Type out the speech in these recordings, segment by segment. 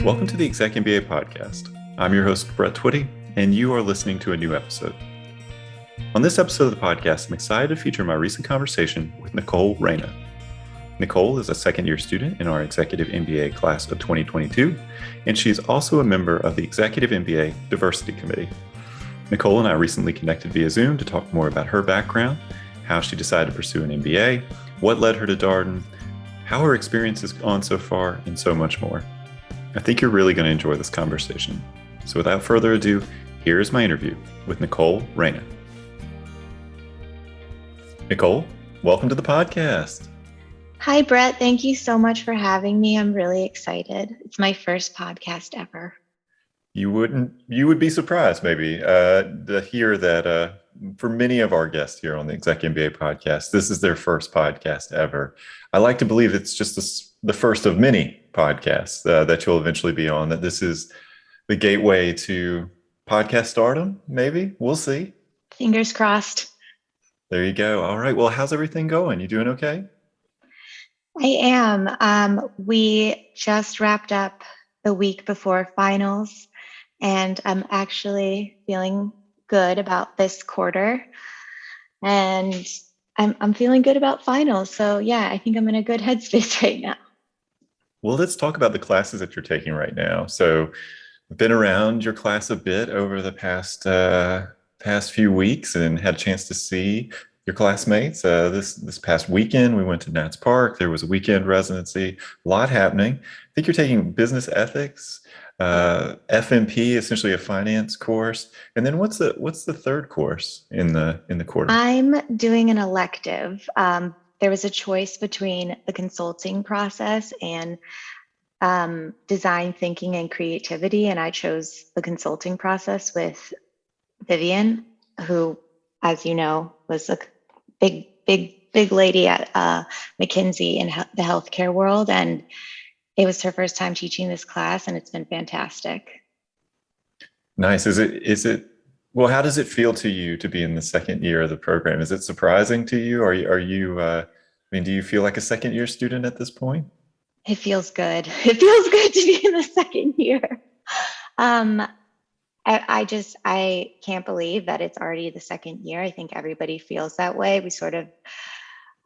Welcome to the ExecMBA podcast. I'm your host, Brett Twitty, and you are listening to a new episode. On this episode of the podcast, I'm excited to feature my recent conversation with Nicole Reyna. Nicole is a second-year student in our Executive MBA class of 2022, and she's also a member of the Executive MBA Diversity Committee. Nicole and I recently connected via Zoom to talk more about her background, how she decided to pursue an MBA, what led her to Darden, how her experience has gone so far, and so much more. I think you're really going to enjoy this conversation. So without further ado, here's my interview with Nicole Reyna. Nicole, welcome to the podcast. Hi, Brett. Thank you so much for having me. I'm really excited. It's my first podcast ever. You would be surprised maybe to hear that for many of our guests here on the ExecMBA podcast, this is their first podcast ever. I like to believe it's just the first of many podcasts that you'll eventually be on, that this is the gateway to podcast stardom, maybe. We'll see. Fingers crossed. There you go. All right. Well, how's everything going? You doing okay? I am. We just wrapped up the week before finals, and I'm actually feeling good about this quarter. And I'm feeling good about finals. So yeah, I think I'm in a good headspace right now. Well, let's talk about the classes that you're taking right now. So I've been around your class a bit over the past few weeks and had a chance to see your classmates. This past weekend, we went to Nats Park. There was a weekend residency, a lot happening. I think you're taking business ethics, FMP, essentially a finance course. And then what's the third course in the quarter? I'm doing an elective. There was a choice between the consulting process and design thinking and creativity, and I chose the consulting process with Vivian, who, as you know, was a big lady at McKinsey in the healthcare world, and it was her first time teaching this class, and it's been fantastic. Nice. Well, how does it feel to you to be in the second year of the program? Is it surprising to you? Are you do you feel like a second year student at this point? It feels good. It feels good to be in the second year. I can't believe that it's already the second year. I think everybody feels that way. We sort of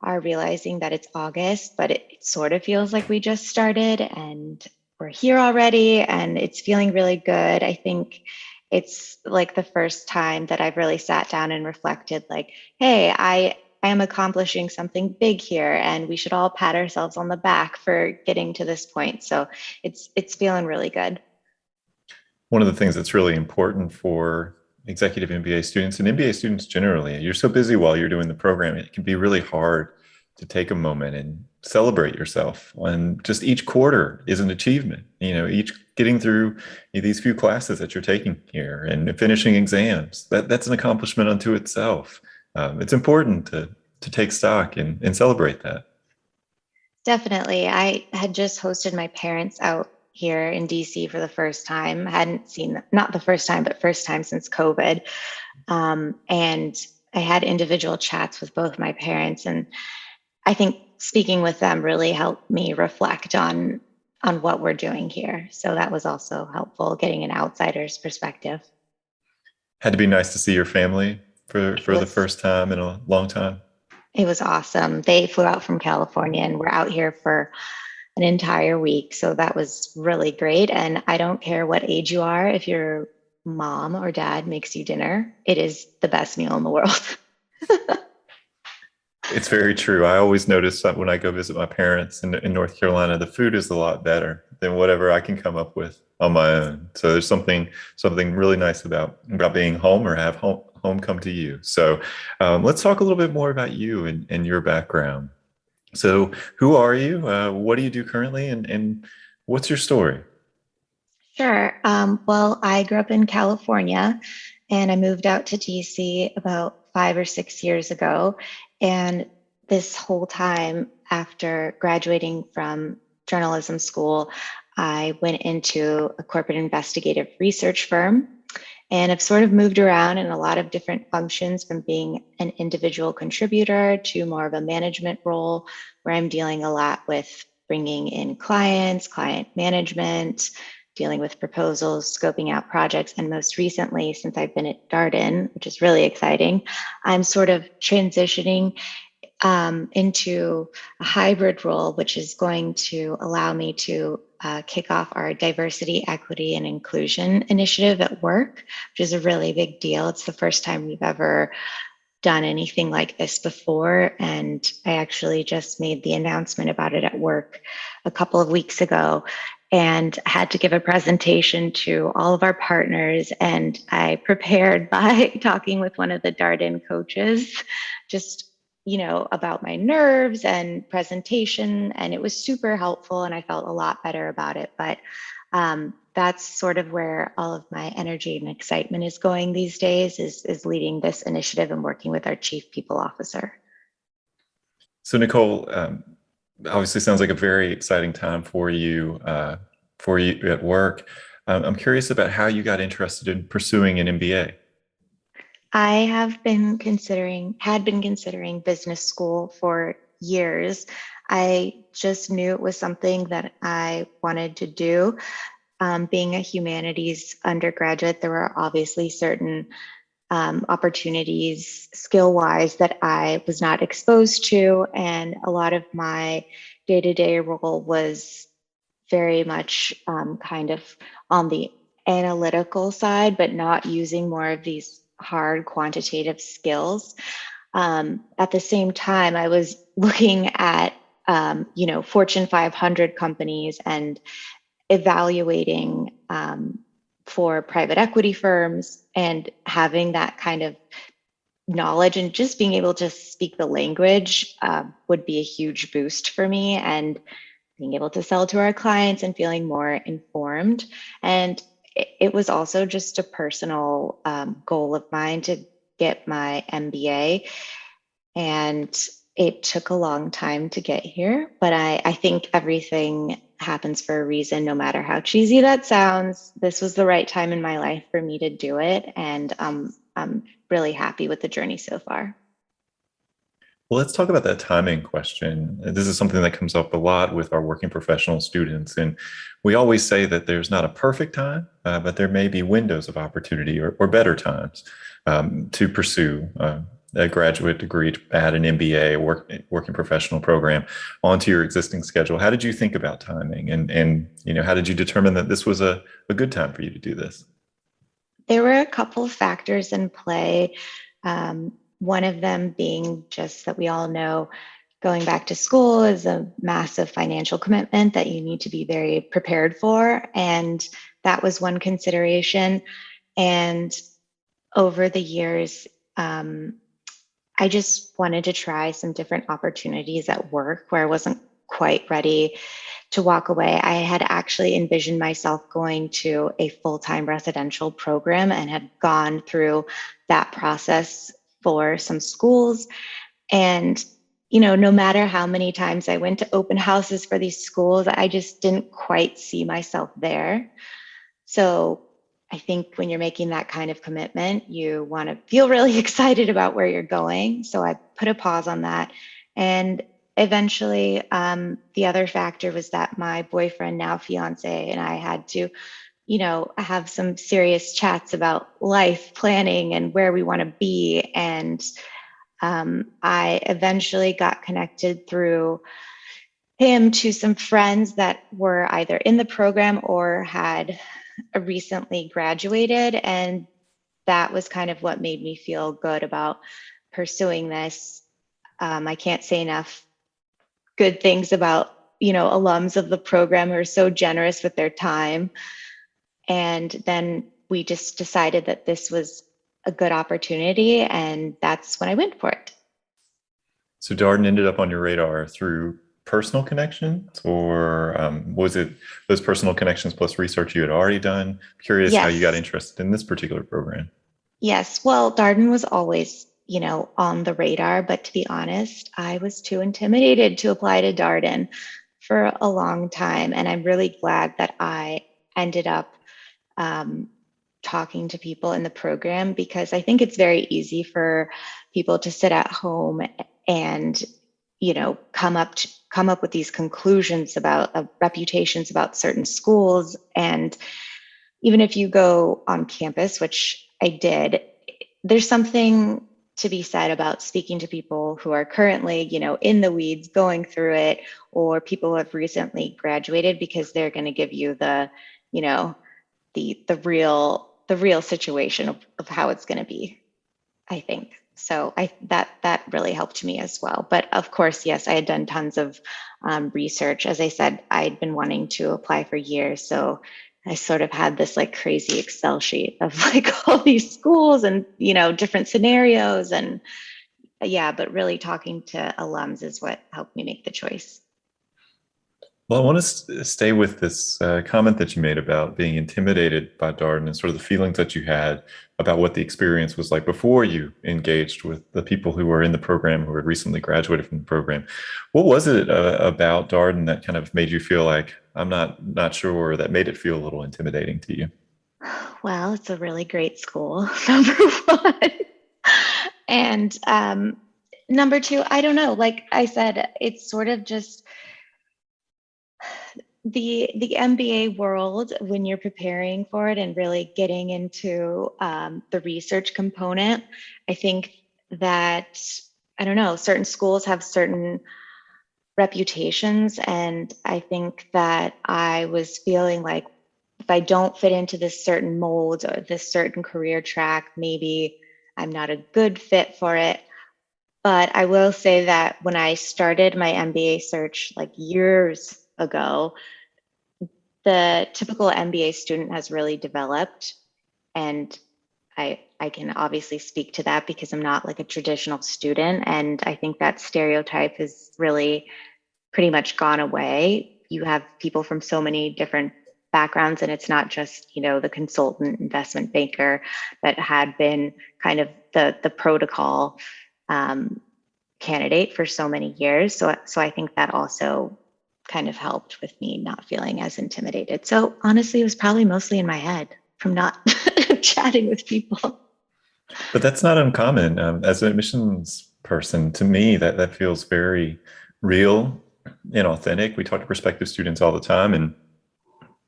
are realizing that it's August, but it sort of feels like we just started and we're here already, and it's feeling really good. I think it's like the first time that I've really sat down and reflected, like, hey, I am accomplishing something big here, and we should all pat ourselves on the back for getting to this point. So it's feeling really good. One of the things that's really important for executive MBA students and MBA students generally, you're so busy while you're doing the program, it can be really hard to take a moment and celebrate yourself. And just each quarter is an achievement, each getting through these few classes that you're taking here and finishing exams, that's an accomplishment unto itself. It's important to take stock and celebrate that. Definitely. I had just hosted my parents out here in DC for the first time. I hadn't seen them, not the first time, but first time since COVID. And I had individual chats with both my parents. And I think speaking with them really helped me reflect on what we're doing here. So that was also helpful, getting an outsider's perspective. Had to be nice to see your family for the first time in a long time. It was awesome. They flew out from California and we're out here for an entire week. So that was really great. And I don't care what age you are, if your mom or dad makes you dinner, it is the best meal in the world. It's very true. I always notice that when I go visit my parents in North Carolina, the food is a lot better than whatever I can come up with on my own. So there's something really nice about being home or have home come to you. So let's talk a little bit more about you and your background. So who are you? What do you do currently? And what's your story? Sure. Well, I grew up in California and I moved out to DC about 5 or 6 years ago. And this whole time after graduating from journalism school, I went into a corporate investigative research firm and have sort of moved around in a lot of different functions, from being an individual contributor to more of a management role where I'm dealing a lot with bringing in clients, client management, dealing with proposals, scoping out projects, and most recently, since I've been at Darden, which is really exciting, I'm sort of transitioning into a hybrid role, which is going to allow me to kick off our diversity, equity, and inclusion initiative at work, which is a really big deal. It's the first time we've ever done anything like this before. And I actually just made the announcement about it at work a couple of weeks ago and had to give a presentation to all of our partners. And I prepared by talking with one of the Darden coaches, just about my nerves and presentation, and it was super helpful and I felt a lot better about it. But that's sort of where all of my energy and excitement is going these days, is leading this initiative and working with our chief people officer. So Nicole, obviously sounds like a very exciting time for you at work. I'm curious about how you got interested in pursuing an MBA. I had been considering business school for years. I just knew it was something that I wanted to do. Being a humanities undergraduate, there were obviously certain opportunities skill-wise that I was not exposed to. And a lot of my day-to-day role was very much kind of on the analytical side, but not using more of these hard quantitative skills. At the same time, I was looking at, Fortune 500 companies and evaluating for private equity firms, and having that kind of knowledge and just being able to speak the language would be a huge boost for me, and being able to sell to our clients and feeling more informed. And it was also just a personal goal of mine to get my MBA. And it took a long time to get here, but I think everything happens for a reason, no matter how cheesy that sounds. This was the right time in my life for me to do it. And I'm really happy with the journey so far. Well, let's talk about that timing question. This is something that comes up a lot with our working professional students. And we always say that there's not a perfect time, but there may be windows of opportunity or better times to pursue a graduate degree, to add an MBA, working professional program onto your existing schedule. How did you think about timing? And how did you determine that this was a good time for you to do this? There were a couple of factors in play. One of them being just that we all know going back to school is a massive financial commitment that you need to be very prepared for. And that was one consideration. And over the years, I just wanted to try some different opportunities at work where I wasn't quite ready to walk away. I had actually envisioned myself going to a full-time residential program and had gone through that process for some schools. And, no matter how many times I went to open houses for these schools, I just didn't quite see myself there. So I think when you're making that kind of commitment, you want to feel really excited about where you're going. So I put a pause on that. And eventually, the other factor was that my boyfriend, now fiance, and I had to, have some serious chats about life planning and where we want to be. And I eventually got connected through him to some friends that were either in the program or had recently graduated. And that was kind of what made me feel good about pursuing this. I can't say enough good things about, alums of the program who are so generous with their time. And then we just decided that this was a good opportunity, and that's when I went for it. So Darden ended up on your radar through personal connections, or was it those personal connections plus research you had already done? Curious how you got interested in this particular program. Yes. Well, Darden was always, on the radar, but to be honest, I was too intimidated to apply to Darden for a long time. And I'm really glad that I ended up talking to people in the program, because I think it's very easy for people to sit at home and come up with these conclusions about reputations about certain schools. And even if you go on campus, which I did, there's something to be said about speaking to people who are currently, in the weeds, going through it, or people who have recently graduated, because they're going to give you the, the real situation of how it's going to be, I think. So that really helped me as well. But of course, yes, I had done tons of research. As I said, I'd been wanting to apply for years. So I sort of had this like crazy Excel sheet of like all these schools and, different scenarios. And yeah, but really talking to alums is what helped me make the choice. Well, I want to stay with this comment that you made about being intimidated by Darden and sort of the feelings that you had about what the experience was like before you engaged with the people who were in the program who had recently graduated from the program. What was it about Darden that kind of made you feel like, I'm not sure, that made it feel a little intimidating to you? Well, it's a really great school, number one. And number two, I don't know, like I said, it's sort of just the MBA world, when you're preparing for it and really getting into the research component. I think that, I don't know, certain schools have certain reputations. And I think that I was feeling like if I don't fit into this certain mold or this certain career track, maybe I'm not a good fit for it. But I will say that when I started my MBA search like years ago, the typical MBA student has really developed. And I can obviously speak to that because I'm not like a traditional student. And I think that stereotype has really pretty much gone away. You have people from so many different backgrounds, and it's not just, the consultant investment banker that had been kind of the protocol candidate for so many years. So I think that also kind of helped with me not feeling as intimidated. So honestly, it was probably mostly in my head from not chatting with people. But that's not uncommon. As an admissions person, to me, that feels very real and authentic. We talk to prospective students all the time, and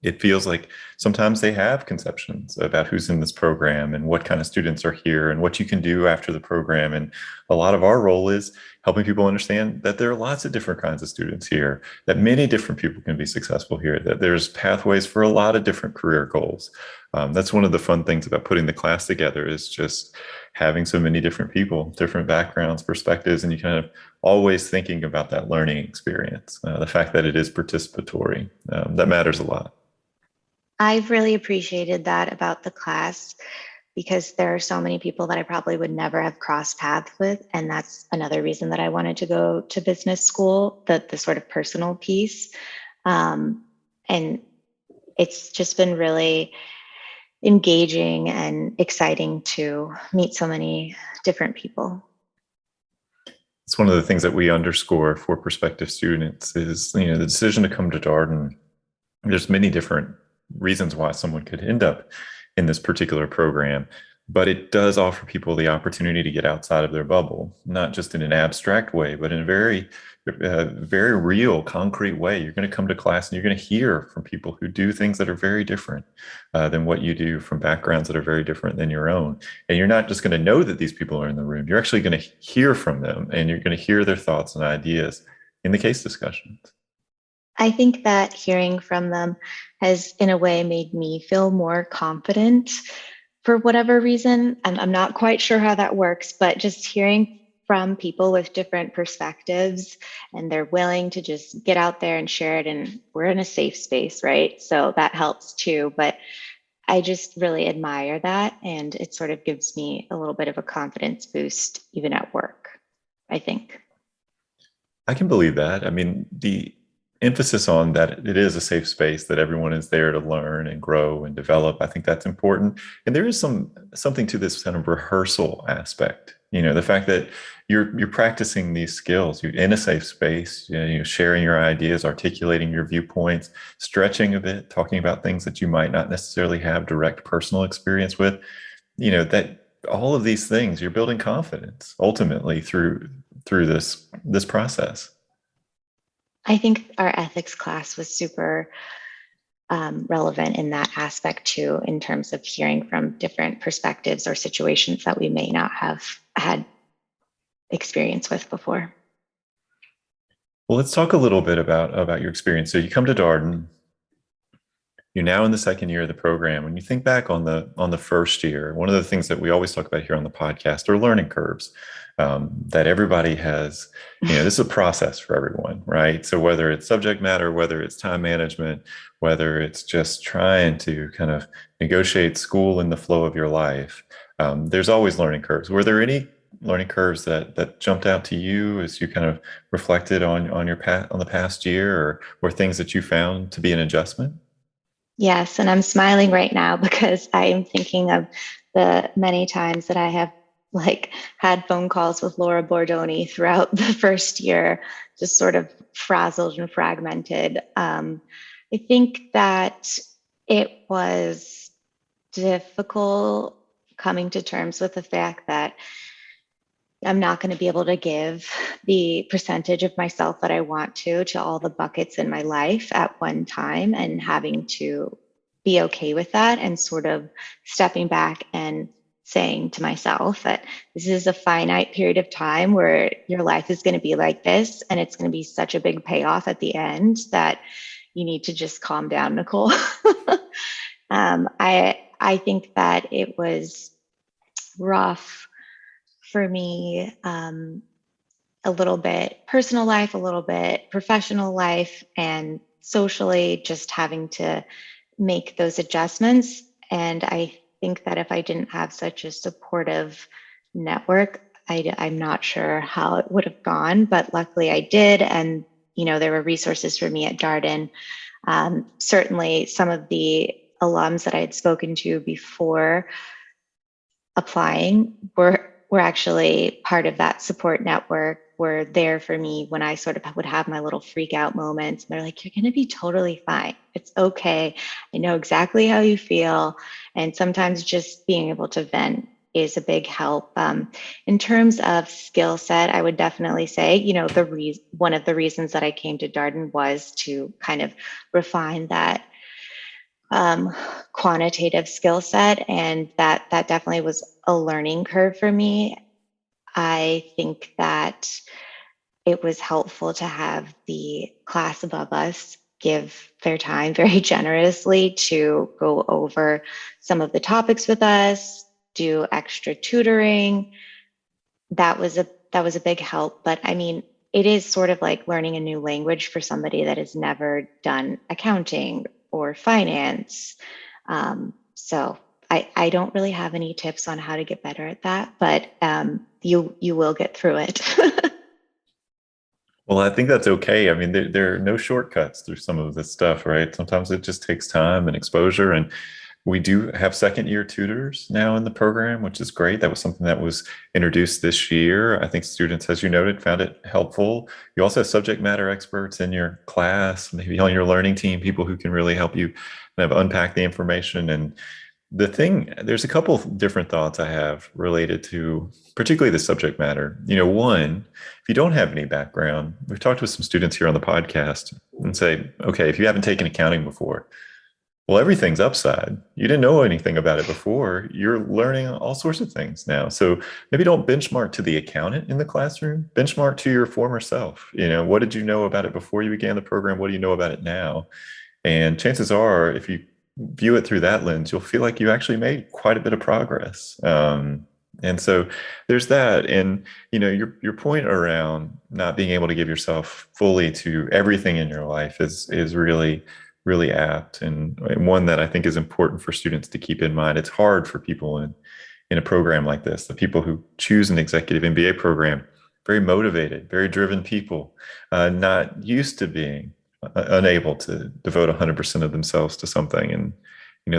it feels like sometimes they have conceptions about who's in this program and what kind of students are here and what you can do after the program. And a lot of our role is helping people understand that there are lots of different kinds of students here, that many different people can be successful here, that there's pathways for a lot of different career goals. That's one of the fun things about putting the class together, is just having so many different people, different backgrounds, perspectives, and you kind of always thinking about that learning experience. The fact that it is participatory, that matters a lot. I've really appreciated that about the class, because there are so many people that I probably would never have crossed paths with. And that's another reason that I wanted to go to business school, the sort of personal piece. And it's just been really engaging and exciting to meet so many different people. It's one of the things that we underscore for prospective students is, the decision to come to Darden. There's many different reasons why someone could end up in this particular program, but it does offer people the opportunity to get outside of their bubble, not just in an abstract way, but in a very, very real, concrete way. You're going to come to class and you're going to hear from people who do things that are very different than what you do, from backgrounds that are very different than your own. And you're not just going to know that these people are in the room. You're actually going to hear from them, and you're going to hear their thoughts and ideas in the case discussions. I think that hearing from them has, in a way, made me feel more confident for whatever reason. I'm not quite sure how that works, but just hearing from people with different perspectives, and they're willing to just get out there and share it. And we're in a safe space, right? So that helps too. But I just really admire that. And it sort of gives me a little bit of a confidence boost, even at work, I think. I can believe that. I mean, the emphasis on that it is a safe space, that everyone is there to learn and grow and develop, I think that's important. And there is something to this kind of rehearsal aspect. The fact that you're practicing these skills, you're in a safe space, sharing your ideas, articulating your viewpoints, stretching a bit, talking about things that you might not necessarily have direct personal experience with. That all of these things, you're building confidence ultimately through through this process? I think our ethics class was super relevant in that aspect too, in terms of hearing from different perspectives or situations that we may not have had experience with before. Well, let's talk a little bit about your experience. So you come to Darden. You're now in the second year of the program. When you think back on the first year, one of the things that we always talk about here on the podcast are learning curves. That everybody has, this is a process for everyone, right? So whether it's subject matter, whether it's time management, whether it's just trying to kind of negotiate school in the flow of your life, there's always learning curves. Were there any learning curves that jumped out to you as you kind of reflected on the past year, or things that you found to be an adjustment? Yes, and I'm smiling right now because I am thinking of the many times that I have had phone calls with Laura Bordoni throughout the first year, just sort of frazzled and fragmented. I think that it was difficult coming to terms with the fact that I'm not going to be able to give the percentage of myself that I want to all the buckets in my life at one time, and having to be okay with that, and sort of stepping back and saying to myself that this is a finite period of time where your life is going to be like this, and it's going to be such a big payoff at the end that you need to just calm down, Nicole. I think that it was rough for me, a little bit personal life, a little bit professional life, and socially, just having to make those adjustments. And I think that if I didn't have such a supportive network, I'm not sure how it would have gone, but luckily I did. And, there were resources for me at Darden. Certainly some of the alums that I had spoken to before applying were actually part of that support network, were there for me when I sort of would have my little freak out moments. They're like, you're going to be totally fine. It's okay. I know exactly how you feel. And sometimes just being able to vent is a big help. In terms of skill set, I would definitely say, one of the reasons that I came to Darden was to kind of refine that quantitative skill set, and that definitely was a learning curve for me. I think that it was helpful to have the class above us give their time very generously to go over some of the topics with us, do extra tutoring. That was a big help. But I mean, it is sort of like learning a new language for somebody that has never done accounting or finance. So I don't really have any tips on how to get better at that, but you will get through it. Well, I think that's okay. I mean, there are no shortcuts through some of this stuff, right? Sometimes it just takes time and exposure. And we do have second year tutors now in the program, which is great. That was something that was introduced this year. I think students, as you noted, found it helpful. You also have subject matter experts in your class, maybe on your learning team, people who can really help you kind of unpack the information. And there's a couple of different thoughts I have related to particularly the subject matter. One, if you don't have any background, we've talked with some students here on the podcast and say, okay, if you haven't taken accounting before, well, everything's upside. You didn't know anything about it before. You're learning all sorts of things now. So maybe don't benchmark to the accountant in the classroom, benchmark to your former self. What did you know about it before you began the program? What do you know about it now? And chances are, if you view it through that lens, you'll feel like you actually made quite a bit of progress. And so there's that. And your point around not being able to give yourself fully to everything in your life is really, really apt, and one that I think is important for students to keep in mind. It's hard for people in a program like this, the people who choose an executive MBA program, very motivated, very driven people, not used to being unable to devote 100% of themselves to something. And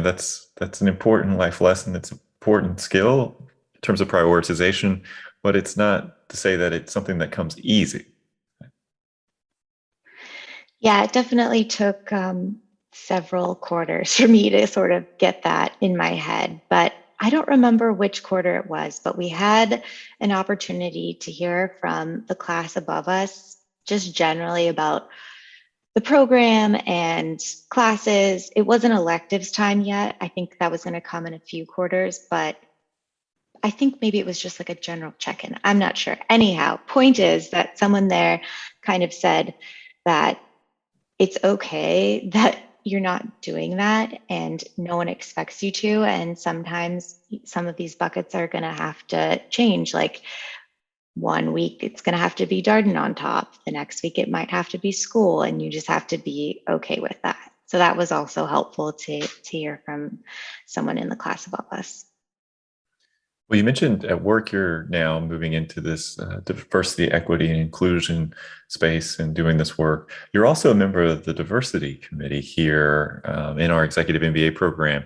that's an important life lesson. It's an important skill in terms of prioritization, but it's not to say that it's something that comes easy. Yeah, it definitely took several quarters for me to sort of get that in my head. But I don't remember which quarter it was, but we had an opportunity to hear from the class above us, just generally about the program and classes. It wasn't electives time yet. I think that was going to come in a few quarters, but I think maybe it was just like a general check-in. I'm not sure. Anyhow, point is that someone there kind of said that it's okay that you're not doing that and no one expects you to. And sometimes some of these buckets are going to have to change. Like one week, it's going to have to be Darden on top. The next week, it might have to be school. And you just have to be okay with that. So that was also helpful to hear from someone in the class above us. Well, you mentioned at work you're now moving into this diversity, equity, and inclusion space and doing this work. You're also a member of the diversity committee here in our executive MBA program.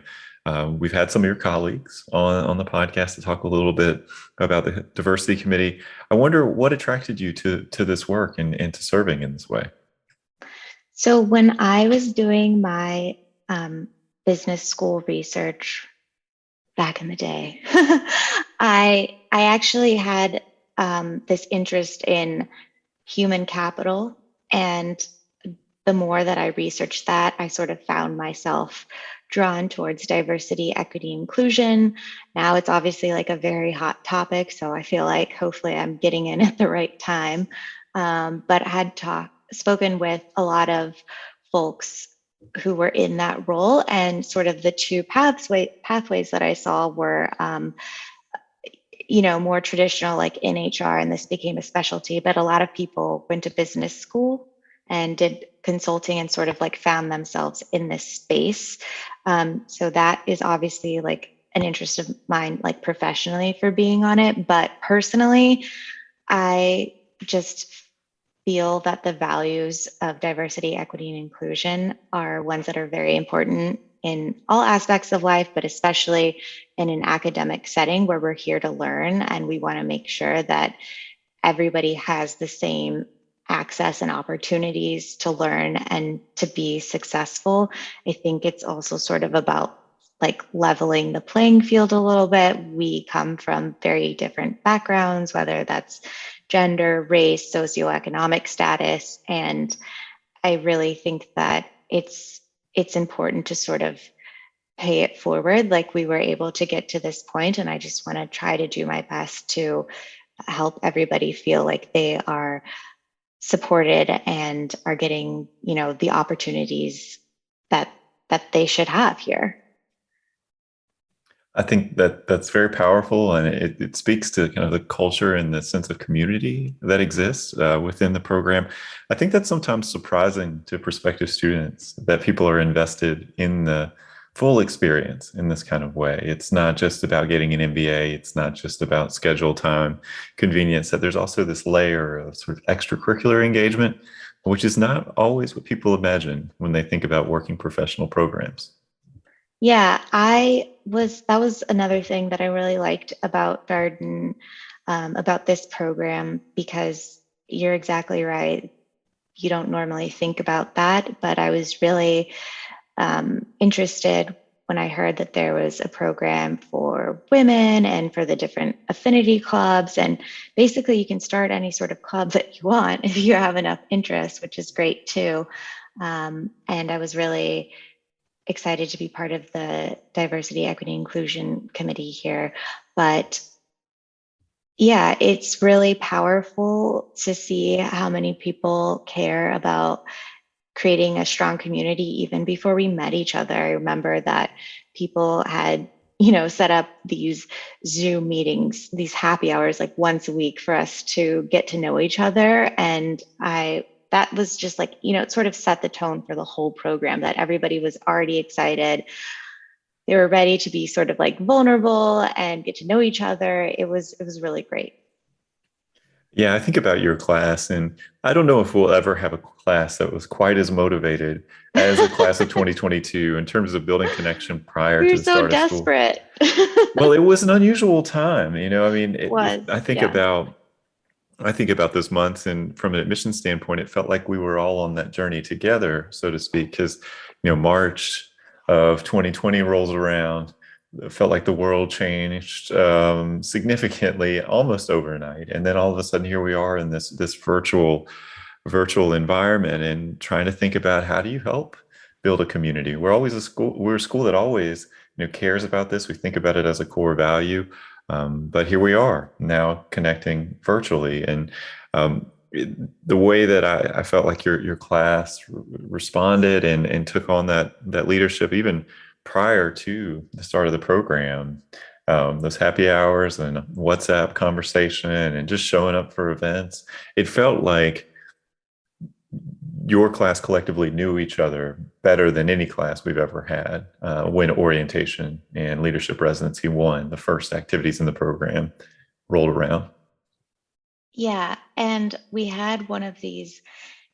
We've had some of your colleagues on the podcast to talk a little bit about the diversity committee. I wonder what attracted you to this work and to serving in this way. So when I was doing my business school research back in the day, I actually had this interest in human capital. And the more that I researched that, I sort of found myself drawn towards diversity, equity, inclusion. Now it's obviously like a very hot topic. So I feel like hopefully I'm getting in at the right time. But I had spoken with a lot of folks who were in that role, and sort of the two pathways that I saw were more traditional, like in HR, and this became a specialty, but a lot of people went to business school and did consulting and sort of like found themselves in this space. So that is obviously like an interest of mine, like professionally for being on it. But personally, I just feel that the values of diversity, equity, and inclusion are ones that are very important in all aspects of life, but especially in an academic setting where we're here to learn, and we want to make sure that everybody has the same access and opportunities to learn and to be successful. I think it's also sort of about like leveling the playing field a little bit. We come from very different backgrounds, whether that's gender, race, socioeconomic status, and I really think that it's important to sort of pay it forward. Like we were able to get to this point, and I just want to try to do my best to help everybody feel like they are supported and are getting, the opportunities that they should have here. I think that that's very powerful, and it speaks to kind of the culture and the sense of community that exists within the program. I think that's sometimes surprising to prospective students that people are invested in the full experience in this kind of way. It's not just about getting an MBA. It's not just about schedule time, convenience, that there's also this layer of sort of extracurricular engagement, which is not always what people imagine when they think about working professional programs. Yeah, that was another thing that I really liked about Darden, about this program, because you're exactly right. You don't normally think about that, but I was really interested when I heard that there was a program for women and for the different affinity clubs. And basically you can start any sort of club that you want if you have enough interest, which is great too. And I was really excited to be part of the diversity, equity, inclusion committee here. But yeah, it's really powerful to see how many people care about creating a strong community even before we met each other. I remember that people had, set up these Zoom meetings, these happy hours, like once a week for us to get to know each other. And that was just like, it sort of set the tone for the whole program, that everybody was already excited. They were ready to be sort of like vulnerable and get to know each other. It was really great. Yeah, I think about your class, and I don't know if we'll ever have a class that was quite as motivated as the class of 2022 in terms of building connection prior We to were the so start of school. desperate. Well, it was an unusual time. I mean, It was, yeah. I think about those months, and from an admission standpoint, it felt like we were all on that journey together, so to speak, because March of 2020 rolls around. it felt like the world changed significantly almost overnight. And then all of a sudden, here we are in this virtual environment and trying to think about how do you help build a community. We're a school that always cares about this. We think about it as a core value. But here we are now connecting virtually. And the way that I felt like your class responded and took on that leadership, even prior to the start of the program, those happy hours and WhatsApp conversation and just showing up for events, it felt like your class collectively knew each other better than any class we've ever had when orientation and leadership residency one, the first activities in the program, rolled around. Yeah, and we had one of these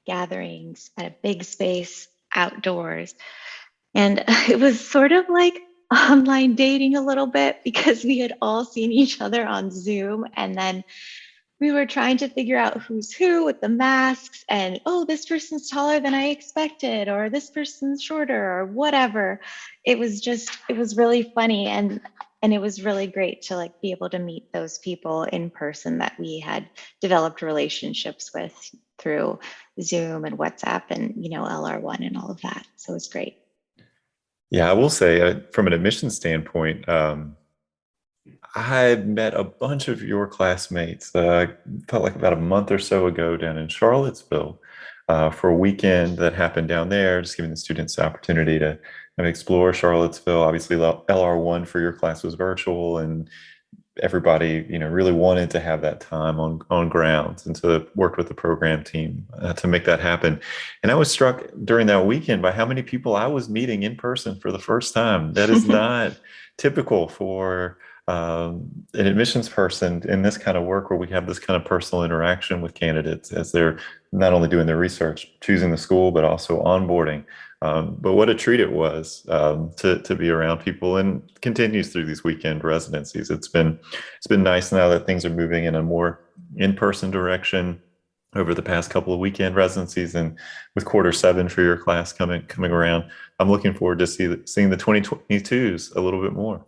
gatherings at a big space outdoors, and it was sort of like online dating a little bit because we had all seen each other on Zoom, and then we were trying to figure out who's who with the masks, and oh, this person's taller than I expected, or this person's shorter, or whatever. It was really funny, and it was really great to like be able to meet those people in person that we had developed relationships with through Zoom and WhatsApp and LR1 and all of that. So it was great. Yeah, I will say from an admissions standpoint, I met a bunch of your classmates. Felt like about a month or so ago down in Charlottesville for a weekend that happened down there, just giving the students the opportunity to explore Charlottesville. Obviously, LR1 for your class was virtual, and everybody, really wanted to have that time on grounds, and so worked with the program team to make that happen. And I was struck during that weekend by how many people I was meeting in person for the first time. That is not typical for an admissions person in this kind of work where we have this kind of personal interaction with candidates as they're not only doing their research, choosing the school, but also onboarding. But what a treat it was to be around people, and continues through these weekend residencies. It's been nice now that things are moving in a more in-person direction over the past couple of weekend residencies, and with Q7 for your class coming around, I'm looking forward to seeing the 2022s a little bit more.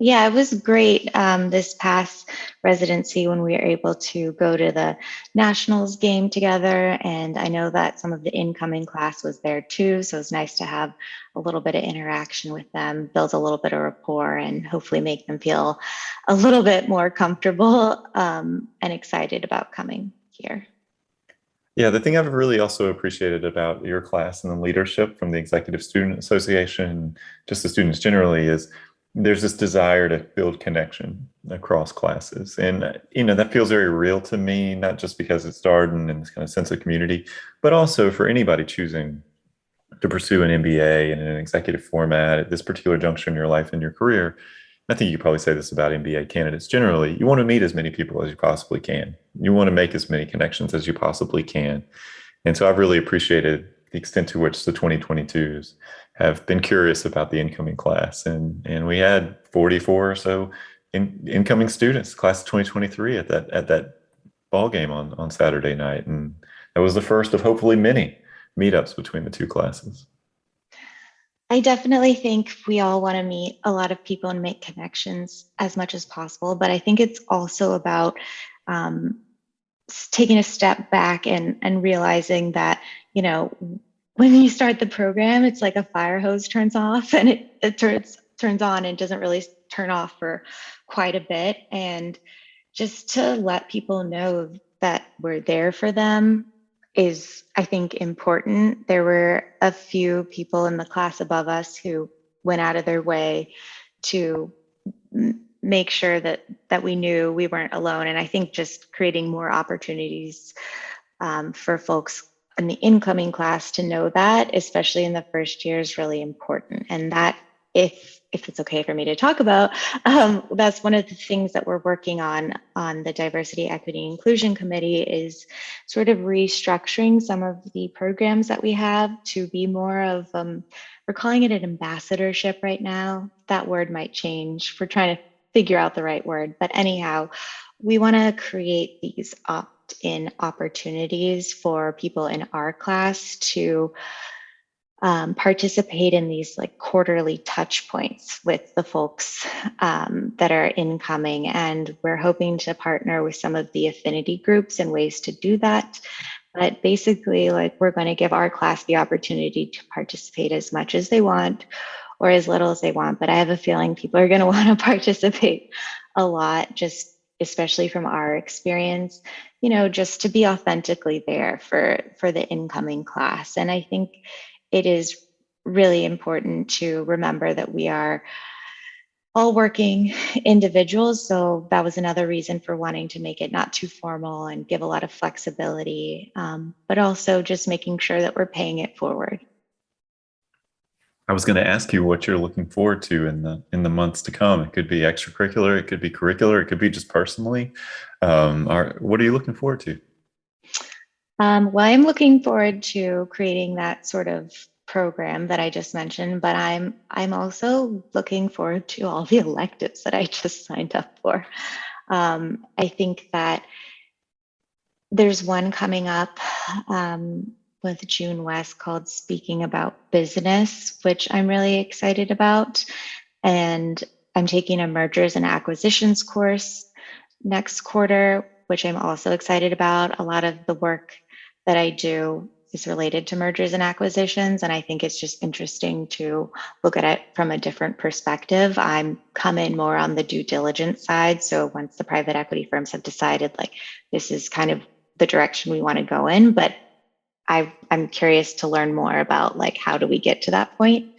Yeah, it was great this past residency when we were able to go to the Nationals game together. And I know that some of the incoming class was there too. So it's nice to have a little bit of interaction with them, build a little bit of rapport, and hopefully make them feel a little bit more comfortable and excited about coming here. Yeah, the thing I've really also appreciated about your class and the leadership from the Executive Student Association, just the students generally, is there's this desire to build connection across classes. And, that feels very real to me, not just because it's Darden and this kind of sense of community, but also for anybody choosing to pursue an MBA in an executive format at this particular juncture in your life and your career. I think you could probably say this about MBA candidates generally. You want to meet as many people as you possibly can. You want to make as many connections as you possibly can. And so I've really appreciated the extent to which the 2022s have been curious about the incoming class. And we had 44 or so incoming students, class of 2023 at that ball game on Saturday night. And that was the first of hopefully many meetups between the two classes. I definitely think we all want to meet a lot of people and make connections as much as possible. But I think it's also about taking a step back and realizing that, when you start the program, it's like a fire hose turns off and it turns on and doesn't really turn off for quite a bit. And just to let people know that we're there for them is, I think, important. There were a few people in the class above us who went out of their way to make sure that we knew we weren't alone. And I think just creating more opportunities for folks in the incoming class to know that, especially in the first year, is really important. And that, if it's okay for me to talk about, that's one of the things that we're working on the Diversity, Equity, Inclusion Committee, is sort of restructuring some of the programs that we have to be more of, we're calling it an ambassadorship right now. That word might change. We're trying to figure out the right word. But anyhow, we want to create these opt-in opportunities for people in our class to participate in these like quarterly touch points with the folks that are incoming. And we're hoping to partner with some of the affinity groups and ways to do that. But basically, like, we're going to give our class the opportunity to participate as much as they want or as little as they want. But I have a feeling people are going to want to participate a lot, just especially from our experience, just to be authentically there for the incoming class. And I think it is really important to remember that we are all working individuals. So that was another reason for wanting to make it not too formal and give a lot of flexibility, but also just making sure that we're paying it forward. I was going to ask you what you're looking forward to in the months to come. It could be extracurricular, it could be curricular, it could be just personally. What are you looking forward to? Well, I'm looking forward to creating that sort of program that I just mentioned, but I'm also looking forward to all the electives that I just signed up for. I think that there's one coming up with June West called Speaking About Business, which I'm really excited about. And I'm taking a mergers and acquisitions course next quarter, which I'm also excited about. A lot of the work that I do is related to mergers and acquisitions. And I think it's just interesting to look at it from a different perspective. I'm coming more on the due diligence side. So once the private equity firms have decided, like, this is kind of the direction we want to go in, but I'm curious to learn more about, like, how do we get to that point?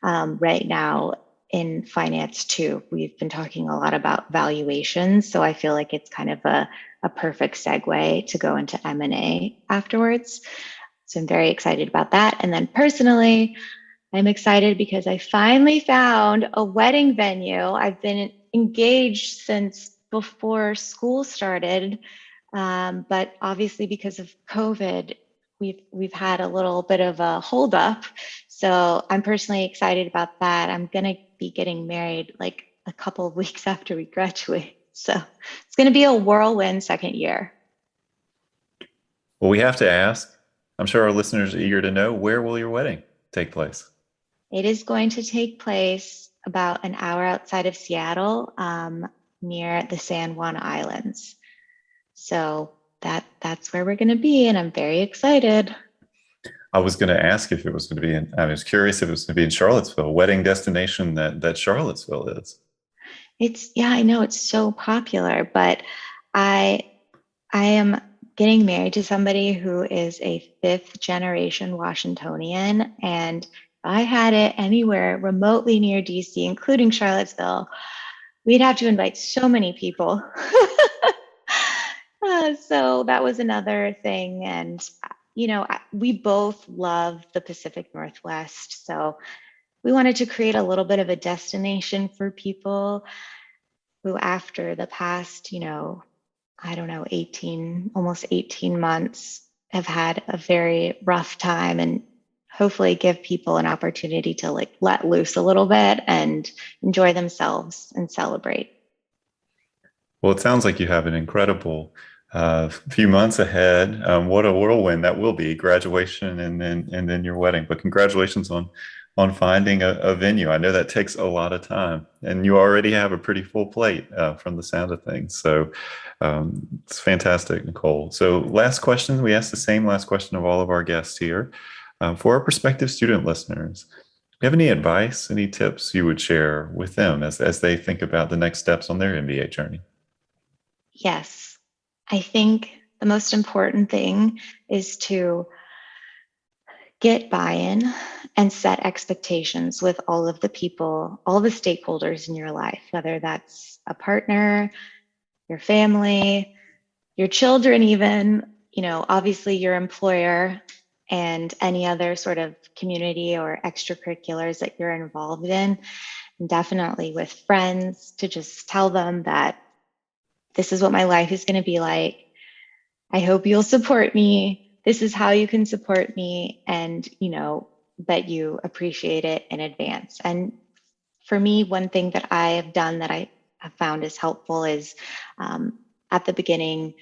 Right now in finance too, we've been talking a lot about valuations. So I feel like it's kind of a perfect segue to go into M&A afterwards. So I'm very excited about that. And then personally, I'm excited because I finally found a wedding venue. I've been engaged since before school started, but obviously because of COVID, we've had a little bit of a holdup. So I'm personally excited about that. I'm gonna be getting married like a couple of weeks after we graduate. So it's gonna be a whirlwind second year. Well, we have to ask. I'm sure our listeners are eager to know, where will your wedding take place? It is going to take place about an hour outside of Seattle, near the San Juan Islands. So that's where we're going to be, and I'm very excited. I was going to ask if it was going to be I was curious if it was going to be in Charlottesville, wedding destination that Charlottesville is. Yeah, I know it's so popular, but I am getting married to somebody who is a fifth generation Washingtonian, and if I had it anywhere remotely near DC, including Charlottesville, we'd have to invite so many people. So that was another thing. And, we both love the Pacific Northwest. So we wanted to create a little bit of a destination for people who, after the past, I don't know, almost 18 months, have had a very rough time, and hopefully give people an opportunity to, like, let loose a little bit and enjoy themselves and celebrate. Well, it sounds like you have an incredible few months ahead. What a whirlwind that will be, graduation and then your wedding. But congratulations on finding a venue. I know that takes a lot of time, and you already have a pretty full plate from the sound of things. So it's fantastic, Nicole. So last question, we asked the same last question of all of our guests here. For our prospective student listeners, do you have any advice, any tips you would share with them as they think about the next steps on their MBA journey? Yes, I think the most important thing is to get buy-in and set expectations with all of the people, all the stakeholders in your life, whether that's a partner, your family, your children, even, obviously your employer, and any other sort of community or extracurriculars that you're involved in. And definitely with friends, to just tell them that this is what my life is going to be like. I hope you'll support me. This is how you can support me, and, that you appreciate it in advance. And for me, one thing that I have done that I have found is helpful is, at the beginning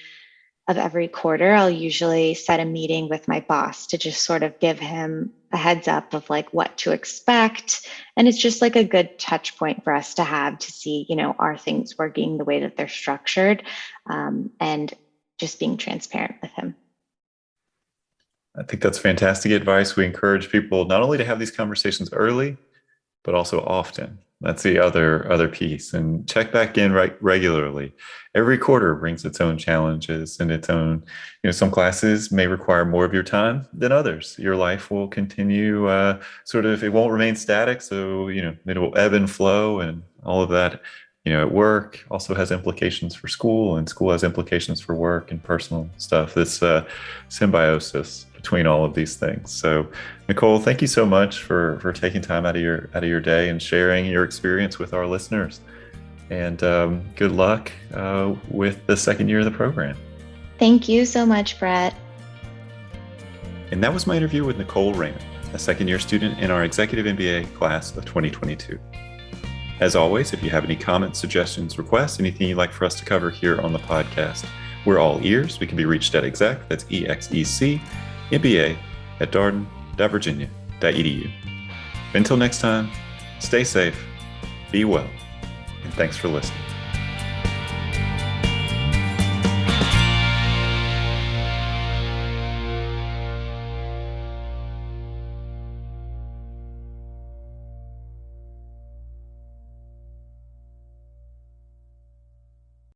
of every quarter, I'll usually set a meeting with my boss to just sort of give him a heads up of like what to expect. And it's just like a good touch point for us to have to see, are things working the way that they're structured, and just being transparent with him. I think that's fantastic advice. We encourage people not only to have these conversations early, but also often. That's the other piece. And check back in regularly. Every quarter brings its own challenges and its own, some classes may require more of your time than others. Your life will continue it won't remain static. So, it will ebb and flow, and all of that, at work also has implications for school, and school has implications for work and personal stuff. This symbiosis between all of these things. So, Nicole, thank you so much for taking time out of your day and sharing your experience with our listeners. And good luck with the second year of the program. Thank you so much, Brett. And that was my interview with Nicole Reyna, a second-year student in our Executive MBA class of 2022. As always, if you have any comments, suggestions, requests, anything you'd like for us to cover here on the podcast, we're all ears. We can be reached at exec, that's EXEC, MBA at darden.virginia.edu. Until next time, stay safe, be well, and thanks for listening.